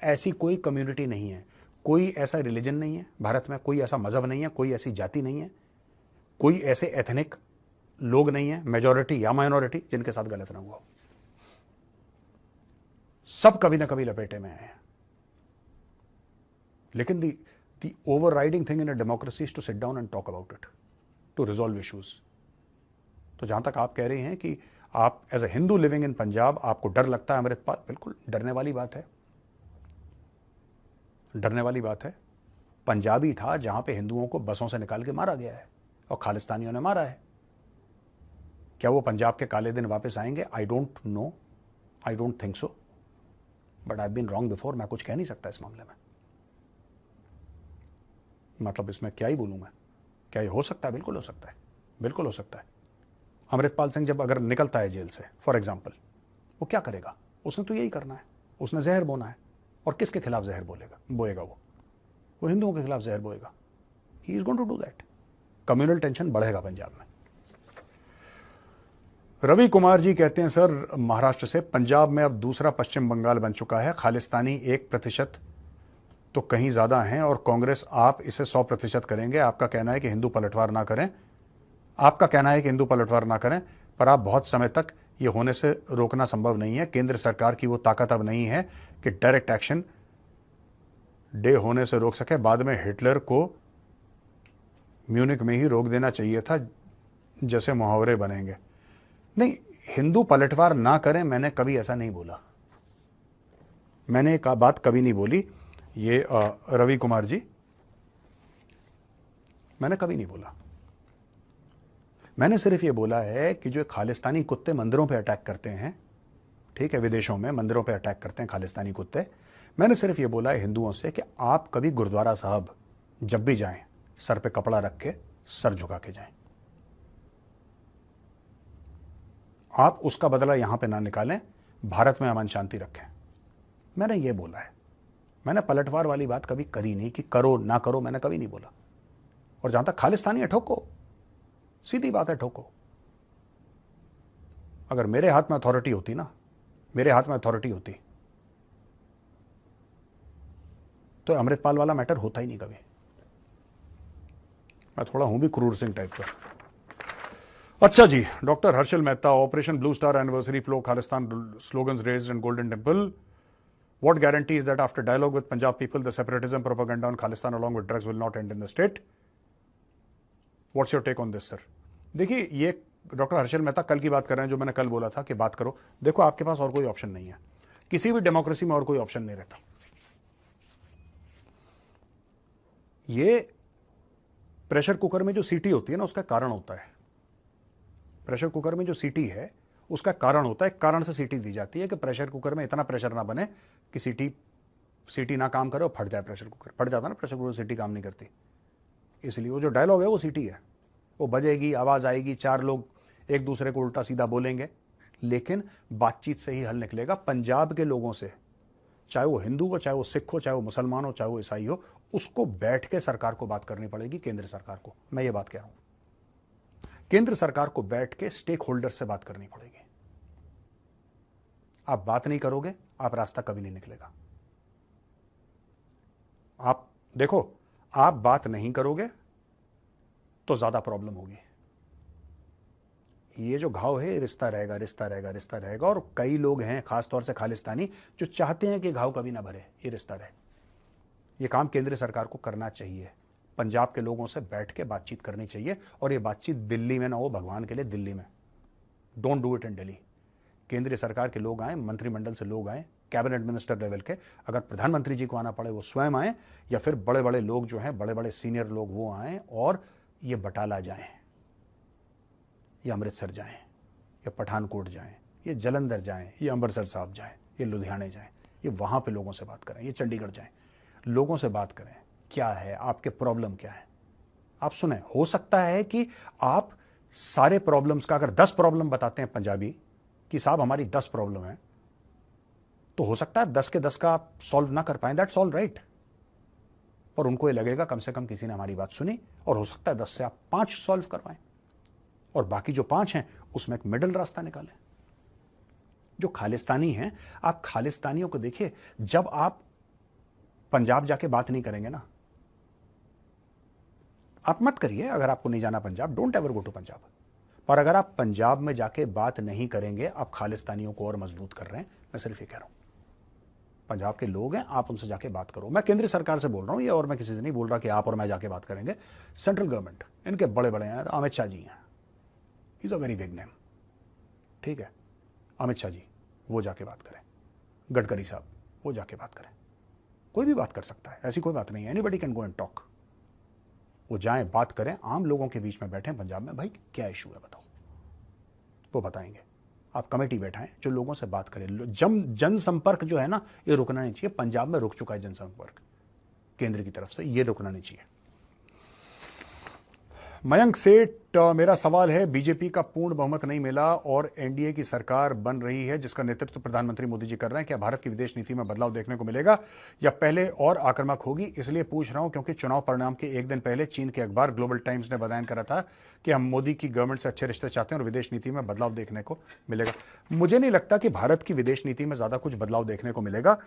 ऐसी कोई कम्युनिटी नहीं है, कोई ऐसा रिलीजन नहीं है भारत में, कोई ऐसा मजहब नहीं है, कोई ऐसी जाति नहीं है, कोई ऐसे एथनिक लोग नहीं है, मेजॉरिटी या माइनॉरिटी, जिनके साथ गलत ना हुआ। सब कभी ना कभी लपेटे में आए हैं। लेकिन the overriding thing in a democracy is to sit down and talk about it, to resolve issues. तो जहां तक आप कह रहे हैं कि आप as a Hindu living in Punjab आपको डर लगता है अमृतपाल, बिल्कुल डरने वाली बात है, डरने वाली बात है। पंजाबी था जहां पे हिंदुओं को बसों से निकाल के मारा गया है और खालिस्तानियों ने मारा है। क्या वो पंजाब के काले दिन वापस आएंगे? I don't know, I don't think so, but I been wrong before. मैं कुछ कह नहीं सकता इस मामले में, मतलब इसमें क्या ही बोलूं मैं। क्या ये हो सकता है? बिल्कुल हो सकता है, बिल्कुल हो सकता है। अमृतपाल सिंह जब अगर निकलता है जेल से फॉर एग्जाम्पल, वो क्या करेगा? उसने तो यही करना है, उसने जहर बोना है। और किसके खिलाफ जहर बोएगा? वो हिंदुओं के खिलाफ जहर बोएगा। He is going to do that. Communal tension बढ़ेगा पंजाब में। रवि कुमार जी कहते हैं सर महाराष्ट्र से, पंजाब में अब दूसरा पश्चिम बंगाल बन चुका है। खालिस्तानी 1% तो कहीं ज्यादा हैं और कांग्रेस आप इसे 100% करेंगे। आपका कहना है कि हिंदू पलटवार ना करें, आपका कहना है कि हिंदू पलटवार ना करें, पर आप बहुत समय तक ये होने से रोकना संभव नहीं है। केंद्र सरकार की वो ताकत अब नहीं है कि डायरेक्ट एक्शन डे होने से रोक सके। बाद में हिटलर को म्यूनिक में ही रोक देना चाहिए था, जैसे मुहावरे बनेंगे। नहीं, हिंदू पलटवार ना करें, मैंने कभी ऐसा नहीं बोला, मैंने एक बात कभी नहीं बोली। ये रवि कुमार जी, मैंने कभी नहीं बोला। मैंने सिर्फ ये बोला है कि जो खालिस्तानी कुत्ते मंदिरों पे अटैक करते हैं, ठीक है, विदेशों में मंदिरों पे अटैक करते हैं खालिस्तानी कुत्ते, मैंने सिर्फ ये बोला है हिंदुओं से कि आप कभी गुरुद्वारा साहब जब भी जाएं, सर पे कपड़ा रख के सर झुका के जाएं। आप उसका बदला यहां पे ना निकालें, भारत में अमन शांति रखें। मैंने ये बोला है। मैंने पलटवार वाली बात कभी करी नहीं कि करो ना करो, मैंने कभी नहीं बोला। और जहां तक खालिस्तानी है, ठोको, सीधी बात है, ठोको। अगर मेरे हाथ में अथॉरिटी होती ना, मेरे हाथ में अथॉरिटी होती, तो अमृतपाल वाला मैटर होता ही नहीं कभी। मैं थोड़ा हूं भी क्रूर सिंह टाइप का। अच्छा जी, doctor Harshal Mehta, Operation Blue Star anniversary pro Khalistan slogans raised in Golden Temple. What guarantee is that after dialogue with Punjab people, the separatism propaganda on Khalistan along with drugs will not end in the state? What's your take on this, sir? देखिए, ये doctor Harshal Mehta कल की बात कर रहे हैं, जो मैंने कल बोला था कि बात करो। देखो, आपके पास और कोई ऑप्शन नहीं है, किसी भी डेमोक्रेसी में और कोई ऑप्शन नहीं रहता। ये प्रेशर कुकर में जो सीटी होती है ना, उसका कारण होता है। प्रेशर कुकर में जो सीटी है उसका कारण होता है, कारण से सीटी दी जाती है कि प्रेशर कुकर में इतना प्रेशर ना बने कि सीटी ना काम करे और फट जाए। प्रेशर कुकर फट जाता है ना, प्रेशर कुकर सीटी काम नहीं करती। इसलिए वो जो डायलॉग है वो सीटी है, वो बजेगी, आवाज आएगी, चार लोग एक दूसरे को उल्टा सीधा बोलेंगे, लेकिन बातचीत से ही हल निकलेगा। पंजाब के लोगों से, चाहे वो हिंदू हो, चाहे वो सिख हो, चाहे वो मुसलमान हो, चाहे वो ईसाई हो, उसको बैठ के सरकार को बात करनी पड़ेगी, केंद्र सरकार को। मैं ये बात कह रहा हूं, केंद्र सरकार को बैठ के स्टेक होल्डर से बात करनी पड़ेगी। आप बात नहीं करोगे, आप रास्ता कभी नहीं निकलेगा। आप देखो, आप बात नहीं करोगे तो ज्यादा प्रॉब्लम होगी। ये जो घाव है, रिश्ता रहेगा, रिश्ता रहेगा, रिश्ता रहेगा। और कई लोग हैं, खासतौर से खालिस्तानी, जो चाहते हैं कि घाव कभी ना भरे, ये रिश्ता रहे। ये काम केंद्र सरकार को करना चाहिए। पंजाब के लोगों से बैठ के बातचीत करनी चाहिए, और ये बातचीत दिल्ली में ना हो, भगवान के लिए दिल्ली में। Don't do it in Delhi. केंद्रीय सरकार के लोग आए, मंत्रिमंडल से लोग आए, कैबिनेट मिनिस्टर लेवल के, अगर प्रधानमंत्री जी को आना पड़े वो स्वयं आए, या फिर बड़े बड़े लोग जो हैं, बड़े बड़े सीनियर लोग, वो आए और ये बटाला जाएं, ये अमृतसर जाएं, ये पठानकोट जाएं, ये जलंधर जाएं, ये अमृतसर साहब जाएं, ये लुधियाने जाएं, ये वहां पे लोगों से बात करें, ये चंडीगढ़ जाएं, लोगों से बात करें। क्या है आपके प्रॉब्लम, क्या है आप सुने। हो सकता है कि आप सारे प्रॉब्लम्स का अगर 10 प्रॉब्लम बताते हैं पंजाबी कि साहब हमारी 10 प्रॉब्लम है, तो हो सकता है 10 के 10 का आप सॉल्व ना कर पाए, दैट्स ऑल राइट। पर उनको ये लगेगा कम से कम किसी ने हमारी बात सुनी, और हो सकता है 10 से आप 5 सॉल्व करवाएं, और बाकी जो 5 हैं उसमें एक मिडिल रास्ता निकालें। जो खालिस्तानी हैं, आप खालिस्तानियों को देखिए, जब आप पंजाब जाके बात नहीं करेंगे ना, आप मत करिए, अगर आपको नहीं जाना Punjab, don't ever go to Punjab, पर अगर आप पंजाब में जाके बात नहीं करेंगे, आप खालिस्तानियों को और मजबूत कर रहे हैं। मैं सिर्फ ये कह रहा हूं, पंजाब के लोग हैं, आप उनसे जाके बात करो। मैं केंद्रीय सरकार से बोल रहा हूं ये, और मैं किसी से नहीं बोल रहा कि आप और मैं जाके बात करेंगे। सेंट्रल गवर्नमेंट, इनके बड़े बड़े हैं, अमित शाह जी हैं, is a very big name, ठीक है, अमित शाह जी, वो जाके बात करें। गडकरी साहब, वो जाके बात करें। कोई भी बात कर सकता है, ऐसी कोई बात नहीं है, anybody can go and talk. वो जाएं, बात करें, आम लोगों के बीच में बैठें पंजाब में, भाई क्या इशू है बताओ, वो बताएंगे। आप कमेटी बैठाएं जो लोगों से बात करें। जनसंपर्क जो है ना, ये रुकना नहीं चाहिए। पंजाब में रुक चुका है जनसंपर्क केंद्र की तरफ से, ये रुकना नहीं चाहिए। मयंक सेठ, मेरा सवाल है, बीजेपी का पूर्ण बहुमत नहीं मिला और एनडीए की सरकार बन रही है जिसका नेतृत्व प्रधानमंत्री मोदी जी कर रहे हैं, क्या भारत की विदेश नीति में बदलाव देखने को मिलेगा या पहले और आक्रामक होगी? इसलिए पूछ रहा हूं क्योंकि चुनाव परिणाम के एक दिन पहले चीन के अखबार ग्लोबल टाइम्स ने बयान करा था कि हम मोदी की गवर्नमेंट से अच्छे रिश्ते चाहते हैं और विदेश नीति में बदलाव देखने को मिलेगा। मुझे नहीं लगता कि भारत की विदेश नीति में ज्यादा कुछ बदलाव देखने को मिलेगा।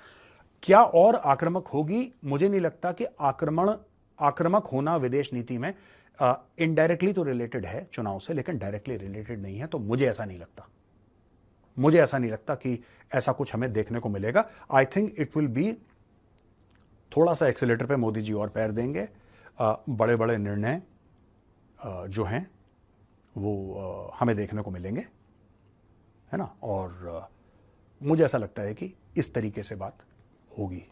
क्या और आक्रामक होगी? मुझे नहीं लगता कि आक्रामक होना विदेश नीति में इनडायरेक्टली तो रिलेटेड है चुनाव से, लेकिन डायरेक्टली रिलेटेड नहीं है। तो मुझे ऐसा नहीं लगता कि ऐसा कुछ हमें देखने को मिलेगा। I think it will be, थोड़ा सा एक्सीलेटर पे मोदी जी और पैर देंगे। बड़े बड़े निर्णय जो हैं वो हमें देखने को मिलेंगे, है ना। और मुझे ऐसा लगता है कि इस तरीके से बात होगी,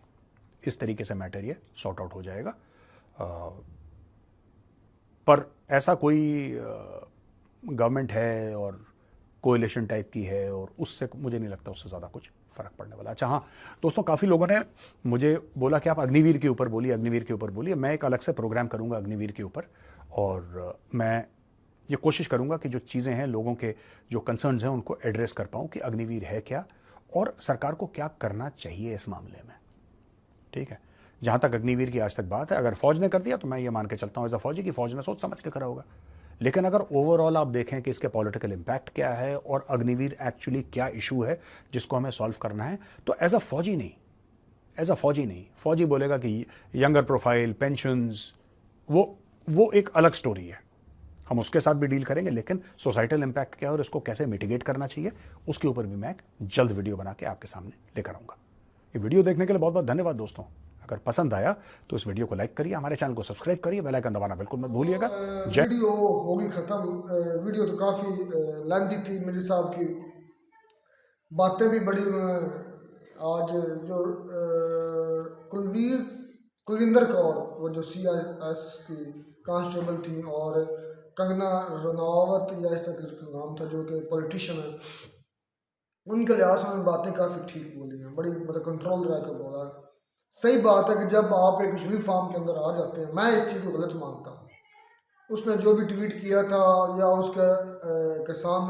इस तरीके से मैटर ये सॉर्ट आउट हो जाएगा। पर ऐसा कोई गवर्नमेंट है और कोएलिशन टाइप की है, और उससे मुझे नहीं लगता उससे ज़्यादा कुछ फ़र्क पड़ने वाला। अच्छा हाँ दोस्तों, काफ़ी लोगों ने मुझे बोला कि आप अग्निवीर के ऊपर बोलिए। मैं एक अलग से प्रोग्राम करूंगा अग्निवीर के ऊपर, और मैं ये कोशिश करूंगा कि जो चीज़ें हैं, लोगों के जो कंसर्न्स हैं, उनको एड्रेस कर पाऊँ कि अग्निवीर है क्या और सरकार को क्या करना चाहिए इस मामले में, ठीक है। जहां तक अग्निवीर की आज तक बात है, अगर फौज ने कर दिया तो मैं ये मान के चलता हूं एज अ फौजी कि फौज ने सोच समझ के करा होगा। लेकिन अगर ओवरऑल आप देखें कि इसके पॉलिटिकल इंपैक्ट क्या है और अग्निवीर एक्चुअली क्या इशू है जिसको हमें सॉल्व करना है, तो एज अ फौजी नहीं, फौजी बोलेगा कि यंगर प्रोफाइल, पेंशंस, वो एक अलग स्टोरी है, हम उसके साथ भी डील करेंगे। लेकिन सोसाइटल इंपैक्ट क्या है और इसको कैसे मिटिगेट करना चाहिए, उसके ऊपर भी मैं एक जल्द वीडियो बना के आपके सामने लेकर आऊंगा। ये वीडियो देखने के लिए बहुत बहुत धन्यवाद दोस्तों। अगर पसंद आया तो इस वीडियो को लाइक करिए, हमारे चैनल को सब्सक्राइब करिए, बेल आइकन दबाना बिल्कुल मत भूलिएगा। वीडियो होगी खत्म। वीडियो तो काफ़ी लेंथी थी, मेरे साहब की बातें भी बड़ी उन्होंने आज जो कुलविंदर कौर, वो जो CIS की कांस्टेबल थी, और कंगना रनावत या इस तरह का नाम था, जो कि पॉलिटिशियन है, उनके लिहाज से उन्होंने बातें काफ़ी ठीक बोली हैं, बड़ी मतलब कंट्रोल रह कर बोला है। सही बात है कि जब आप एक यूनिफॉर्म के अंदर आ जाते हैं, मैं इस चीज़ को गलत मानता हूँ। उसने जो भी ट्वीट किया था या उसके किसान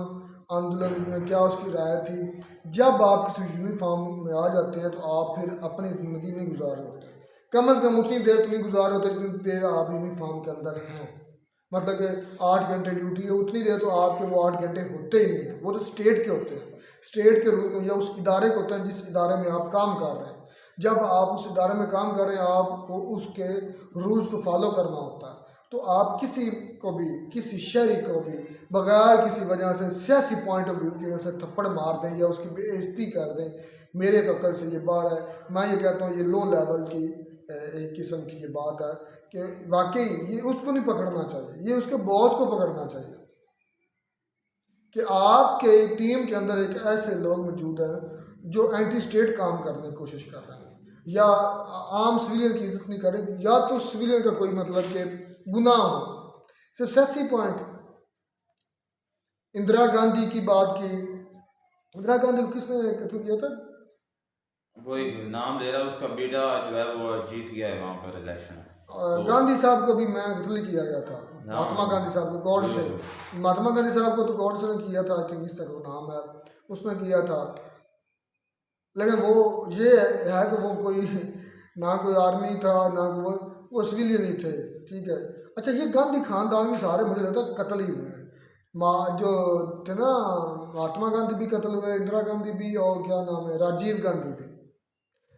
आंदोलन में क्या उसकी राय थी, जब आप किसी यूनिफॉर्म में आ जाते हैं तो आप फिर अपनी ज़िंदगी नहीं गुजार रहे होते। कम अज़ कम उतनी देर तो नहीं गुजार रहे होते जितनी देर आप यूनिफॉर्म के अंदर हैं। मतलब कि 8 घंटे ड्यूटी है, उतनी देर तो आपके वो 8 घंटे होते ही नहीं हैं। वो तो स्टेट के होते हैं, स्टेट के रूल या उस इदारे के होते हैं जिस इदारे में आप काम कर रहे हैं। जब आप उस इदारे में काम कर रहे हैं, आपको उसके रूल्स को फॉलो करना होता है। तो आप किसी को भी, किसी शहरी को भी बगैर किसी वजह से सियासी पॉइंट ऑफ व्यू की वजह से थप्पड़ मार दें या उसकी बेइज्जती कर दें, मेरे तो कल से ये बात है। मैं ये कहता हूँ ये लो लेवल की एक किस्म की ये बात है कि वाकई ये उसको नहीं पकड़ना चाहिए, ये उसके बॉस को पकड़ना चाहिए कि आपके टीम के अंदर एक ऐसे लोग मौजूद हैं जो एंटी स्टेट काम करने की कोशिश कर रहे हैं या आम सिविलियन की इज्जत नहीं कर रहे, या तो सिविलियन का कोई मतलब कि गुनाह हो। सिर्फ सियासी पॉइंट, इंदिरा गांधी की बात की, इंदिरा गांधी को किसने कत्ल किया था? कोई नाम ले रहा है, उसका बेटा जो है वो जीत गया है वहाँ पर इलेक्शन। गांधी साहब को भी मैं कत्ल किया गया था, महात्मा गांधी साहब को गॉड से, महात्मा गांधी साहब को तो गॉड से ने किया था, आई थिंक इस तरह का नाम है, उसने किया था। लेकिन वो ये है कि वो कोई ना कोई आर्मी था ना वो सिविलियन ही थे, ठीक है। अच्छा, ये गांधी खानदान भी सारे मुझे लगता है कत्ल ही हुए हैं। जो थे ना, महात्मा गांधी भी कत्ल हुए, इंदिरा गांधी भी, और क्या नाम है, राजीव गांधी भी।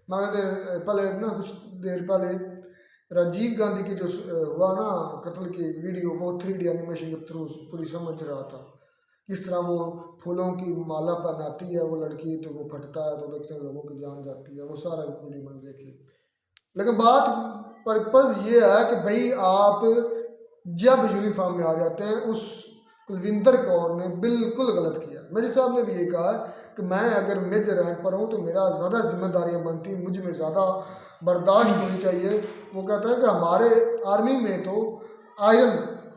मगर पहले ना कुछ देर पहले राजीव गांधी की जो हुआ ना कत्ल की वीडियो, वो 3D एनिमेशन के थ्रू पूरी समझ रहा था, किस तरह वो फूलों की माला पहनाती है वो लड़की, तो वो फटता है तो देखते हैं लोगों की जान जाती है, वो सारा वीडियो मैंने देखी। लेकिन बात पर्पज़ ये है कि भाई आप जब यूनिफॉर्म में आ जाते हैं, उस कुलविंदर कौर ने बिल्कुल गलत किया। मेरे साहब ने भी ये कहा कि मैं अगर मेजर रैंक पर हूँ तो मेरा ज़्यादा जिम्मेदारियाँ बनती, मुझ में ज़्यादा बर्दाश्त होनी चाहिए। वो कहता है कि हमारे आर्मी में तो आयरन,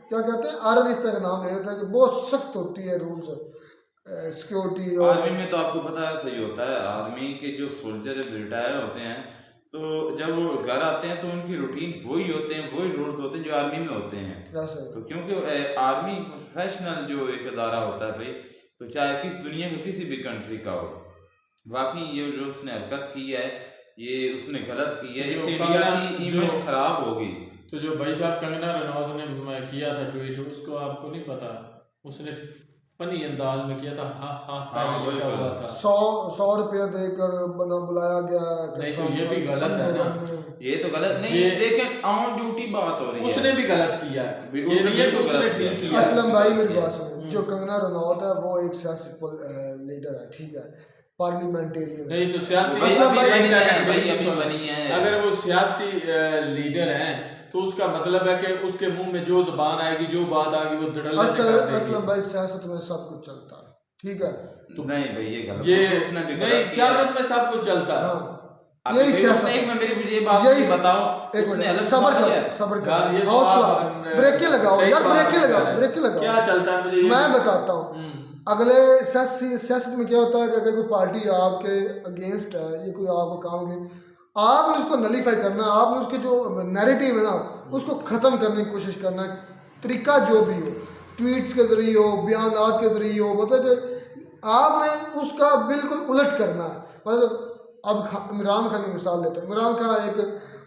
क्या कहते हैं, आयरन इस तरह का नाम ले रहे थे कि बहुत सख्त होती है रूल्स, सिक्योरिटी। आर्मी में तो आपको पता है सही होता है, आर्मी के जो सोल्जर रिटायर होते हैं तो जब वो घर आते हैं तो उनकी रूटीन वही होते हैं, वही रूल्स होते हैं जो आर्मी में होते हैं। तो क्योंकि आर्मी प्रोफेशनल जो एक अदारा होता है भाई, तो चाहे किस दुनिया के किसी भी कंट्री का हो, बाकी ये जो उसने हरकत की है ये उसने गलत की है, इससे इंडिया की इमेज खराब होगी। तो जो भाई साहब कंगना रनौत ने किया था ट्वीट, उसको आपको नहीं पता, उसने फनी अंदाज में किया था, लिखा हुआ था 100 रुपया देकर बंदा बुलाया गया। नहीं तो ये भी गलत है ना, ये तो गलत नहीं, लेकिन ऑन ड्यूटी बात हो रही है, उसने भी गलत किया है, उसने ठीक किया। असलम भाई मेरी बात सुनो, जो कंगना रनौत है वो एक सियासी लीडर है, ठीक है, पार्लियामेंटेरियन। नहीं तो सियासी अगर वो सियासी लीडर हैं तो उसका मतलब है कि उसके मुंह में जो जुबान आएगी, जो बात आएगी वो धड़ल्ले से कर देगी। असलम भाई सियासत में सब कुछ चलता है, ठीक है। तो नहीं भाई ये गलत, ये उसने भी नहीं, सियासत में सब कुछ चलता है। यही सियासत एक में मेरी ये बात बताओ, एक मिनट सब्र करो, हौसला, ब्रेकें लगाओ यार, ब्रेकें लगाओ। क्या चलता है मुझे मैं बताता हूँ। अगले सियासत में क्या होता है कि अगर कोई पार्टी आपके अगेंस्ट है, ये कोई आपको काम के, आपने उसको नलीफाई करना, आपने उसके जो नैरेटिव है ना उसको ख़त्म करने की कोशिश करना, तरीका जो भी हो, ट्वीट्स के ज़रिए हो, बयानात के ज़रिए हो, मतलब कि आपने उसका बिल्कुल उलट करना है। मतलब अब इमरान खान की मिसाल लेते हैं, इमरान खान एक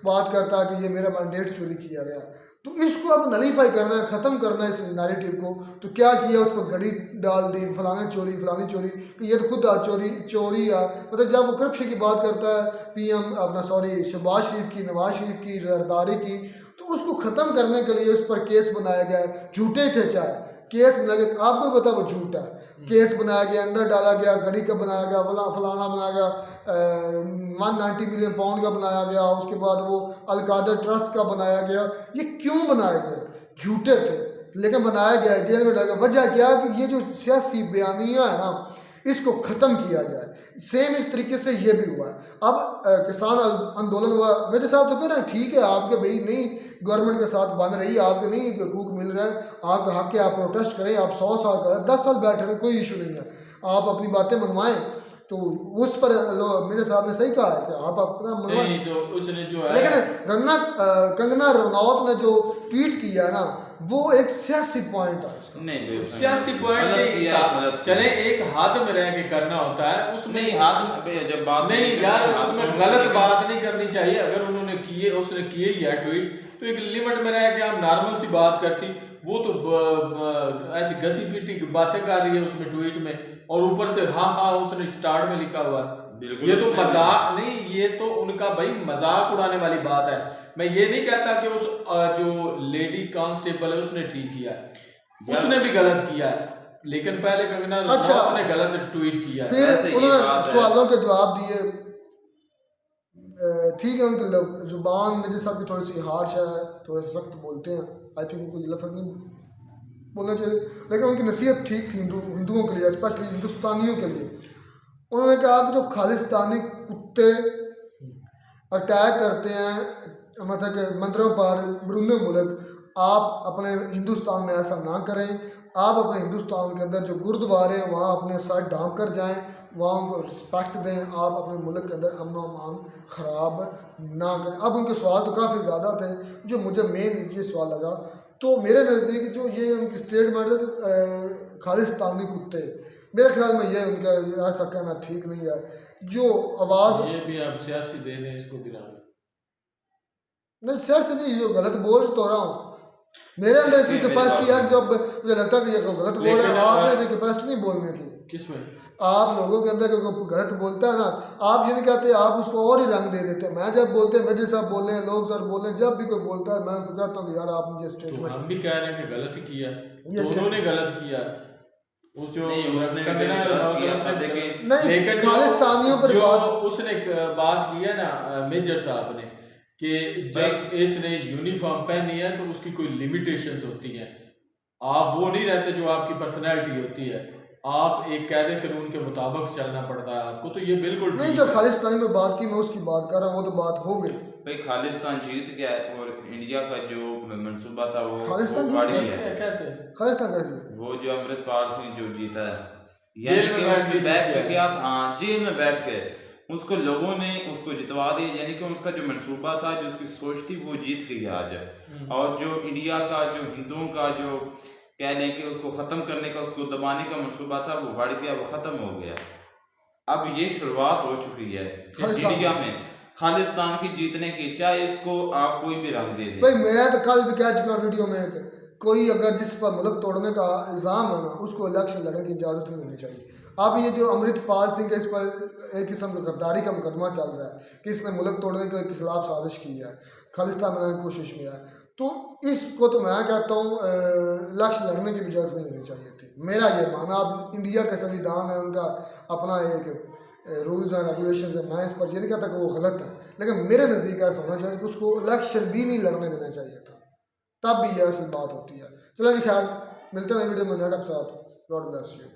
बात करता है कि ये मेरा मैंडेट चोरी किया गया, तो इसको अब नलीफाई करना है, ख़त्म करना है इस नैरेटिव को। तो क्या किया, उस पर घड़ी डाल दी, फलानी चोरी, कि ये तो खुद चोरी है। मतलब जब वो करप्शन की बात करता है, पीएम अपना शहबाज शरीफ की, नवाज शरीफ की जरदारी की, तो उसको ख़त्म करने के लिए उस पर केस बनाया गया है। झूठे थे चाहे केस बनाया गया, आपको पता वो झूठा है, केस बनाया गया, अंदर डाला गया, घड़ी का बनाया गया, फलाना बनाया गया, 190 मिलियन पाउंड का बनाया गया, उसके बाद वो अलकादर ट्रस्ट का बनाया गया। ये क्यों बनाया गया? झूठे थे लेकिन बनाया गया, जेल में डाला गया। वजह क्या कि ये जो सियासी बयानियाँ है ना, इसको ख़त्म किया जाए। सेम इस तरीके से ये भी हुआ है। अब किसान आंदोलन हुआ, मेरे साहब तो कह रहे हैं ठीक है, आपके भाई नहीं गवर्नमेंट के साथ बन रही, आपके नहीं हकूक मिल रहा है, आपका हक है, आप प्रोटेस्ट करें, आप 100 साल करें, 10 साल बैठे रहें, कोई इशू नहीं है, आप अपनी बातें मनवाएं। तो उस पर मेरे साहब ने सही कहा है कि आप अपना मनवाएं। तो उसने जो है, लेकिन कंगना रनौत ने जो ट्वीट किया है ना, वो एक सियासी पॉइंट है। नहीं सियासी पॉइंट के हिसाब चले, एक हद में रह के करना होता है, उसमें जब बात नहीं यार, उसमें गलत बात नहीं करनी चाहिए। अगर उन्होंने किए, उसने किए ही है ट्वीट, तो एक लिमिट में रह के हम नॉर्मल सी बात करती। वो तो ऐसी घसी पीटी बातें कर रही है उसमें ट्वीट में, और ऊपर से हाँ उसने स्टार्ट में लिखा हुआ है। ये तो मजाक नहीं, ये तो उनका भाई मजाक उड़ाने वाली बात है। मैं ये नहीं कहता कि उस जो लेडी कांस्टेबल है उसने ठीक किया है, उसने भी गलत किया है, लेकिन पहले कंगना रनौत ने गलत ट्वीट किया है। फिर उन्होंने सवालों के जवाब दिए, ठीक है, उनकी जुबान मेरे साहब की थोड़ी सी हार्श है, थोड़े से सख्त बोलते हैं, आई थिंक उनको लफ्ज़ नहीं बोलना चाहिए, लेकिन उनकी नसीहत ठीक थी हिंदुओं के लिए, स्पेशली हिंदुस्तानियों के लिए। उन्होंने कहा कि जो खालिस्तानी कुत्ते अटैक करते हैं मतलब कि मंदिरों पर बैरून मुल्क, आप अपने हिंदुस्तान में ऐसा ना करें। आप अपने हिंदुस्तान के अंदर जो गुरुद्वारे हैं वहाँ अपने साथ ढांप कर जाएं, वहाँ उनको रिस्पेक्ट दें। आप अपने मुल्क के अंदर अमन व अमान ख़राब ना करें। अब उनके सवाल तो काफ़ी ज़्यादा थे, जो मुझे मेन ये सवाल लगा तो मेरे नज़दीक जो ये उनकी स्टेटमेंट है कि खालिस्तानी कुत्ते, मेरे ख्याल में ये उनका ऐसा कहना ठीक नहीं है। जो आवाज़ ये भी आप सियासी दे दें इसको भी रहा नहीं सियासी नहीं, जो गलत बोल तो रहा हूँ, मेरे अंदर इतनी कैपेसिटी है जब मुझे लगता है कि ये गलत बोल रहा है, आप में इतनी कैपेसिटी नहीं बोलने की। किसमें? आप लोगों के अंदर जो गलत बोलता है ना, आप ये नहीं कहते, आप उसको और ही रंग दे देते हैं। मैं जब बोलते हैं मेजर साहब बोल रहे हैं, लोग सर बोल रहे हैं, जब भी कोई बोलता है मैं उसको कहता हूँ कि यार आप मुझे तो स्टेटमेंट, हम भी कह रहे हैं कि गलत किया, ये उन्होंने गलत किया। उस जो नहीं, उसने उसने गलत किया था, लेकिन नहीं खालिस्तानियों पर जो बात, उसने बात की है ना मेजर साहब ने कि जब इसने यूनिफॉर्म पहनी है तो उसकी कोई लिमिटेशंस होती हैं, आप वो नहीं रहते जो आपकी पर्सनैलिटी होती है, आप एक कायदे कानून के मुताबिक चलना पड़ता है आपको। तो ये बिल्कुल नहीं जो खालिस्तानी पर बात की मैं उसकी बात कर रहा हूँ, वो तो बात हो गई भाई खालिस्तान जीत गया है और इंडिया का जो मंसूबा था वो खालिस्तान वो जीत गाड़ी गया? है। कैसे? खालिस्तान कैसे? वो जो अमृतपाल सिंह जो जीता है, जेल यानी में कि बैठ उसकी के बैठ पे जीत क्या था, हाँ जेल में बैठ के उसको लोगों ने उसको जितवा दिया, यानी कि उसका जो मंसूबा था, जो उसकी सोच थी, वो जीत गई आज। और जो इंडिया का जो हिंदुओं का जो कह लें कि उसको ख़त्म करने का, उसको दबाने का मंसूबा था, वो बढ़ गया, वो ख़त्म हो गया। अब ये शुरुआत हो चुकी है इंडिया में खालिस्तान की जीतने की, चाहे इसको आप कोई भी रंग दे दें। भाई मैं तो कल भी कह चुका वीडियो में कि कोई अगर जिस पर मुल्क तोड़ने का इल्ज़ाम है ना, उसको इलेक्शन लड़ने की इजाज़त नहीं होनी चाहिए। अब ये जो अमृतपाल सिंह है, इस पर एक किस्म का गद्दारी का मुकदमा चल रहा है कि इसने मुल्क तोड़ने के खिलाफ साजिश की है, खालिस्तान बनाने की कोशिश में है, तो इसको तो मैं कहता हूँ इलेक्शन लड़ने की भी इजाज़त नहीं होनी चाहिए थी, मेरा ये मानना। अब इंडिया का संविधान है, उनका अपना एक रूल्स एंड रेगुलेशन है, मैं इस पर ये नहीं कहता कि वो गलत है, लेकिन मेरे नज़दीक ऐसा होना चाहिए कि उसको इलेक्शन भी नहीं लड़ने देना चाहिए था, तब भी ये असल बात होती है। चलो जी खैर, मिलते हैं वीडियो में नेट के साथ। God bless you.